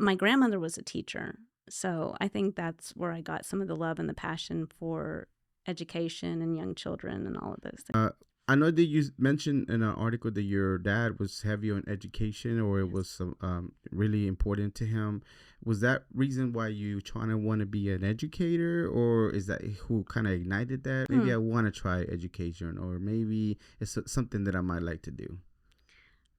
my grandmother was a teacher. So I think that's where I got some of the love and the passion for education and young children and all of those things. I know that you mentioned in an article that your dad was heavy on education, or it Yes. was some, really important to him. Was that reason why you trying to want to be an educator, or is that who kind of ignited that? Maybe Hmm. I want to try education, or maybe it's something that I might like to do.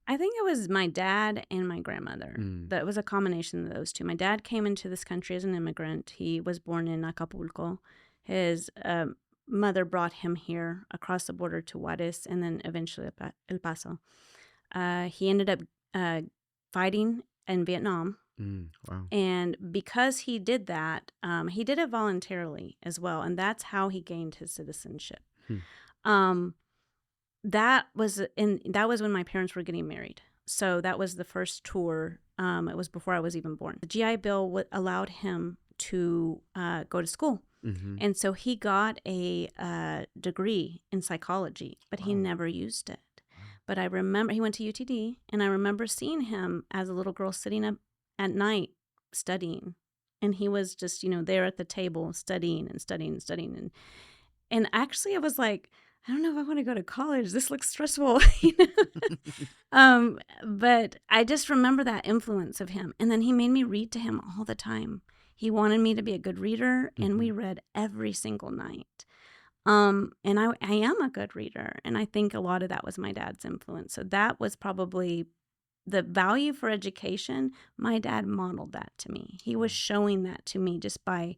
I think it was my dad and my grandmother. Mm. That was a combination of those two. My dad came into this country as an immigrant. He was born in Acapulco. His mother brought him here across the border to Juarez and then eventually El Paso. He ended up uh, fighting in Vietnam. Wow. And because he did that, he did it voluntarily as well. And that's how he gained his citizenship. Hmm. Um, that was when my parents were getting married. So that was the first tour. It was before I was even born. The GI Bill allowed him to go to school. Mm-hmm. And so he got a degree in psychology, but he Wow. never used it. Wow. But I remember he went to UTD, and I remember seeing him as a little girl sitting up at night studying. And he was just, there at the table studying and studying and studying. And actually, I was like, I don't know if I want to go to college. This looks stressful. But I just remember that influence of him. And then he made me read to him all the time. He wanted me to be a good reader, and Mm-hmm. we read every single night. And I am a good reader, and I think a lot of that was my dad's influence. So that was probably the value for education. My dad modeled that to me. He was showing that to me just by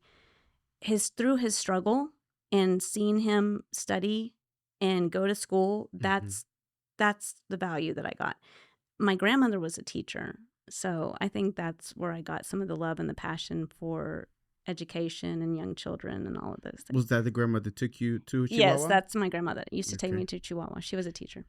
through his struggle and seeing him study and go to school. Mm-hmm. That's the value that I got. My grandmother was a teacher, so I think that's where I got some of the love and the passion for education and young children and all of those things. Was that the grandma that took you to Yes, Chihuahua? that's my grandmother. Used to take Okay. me to Chihuahua. She was a teacher.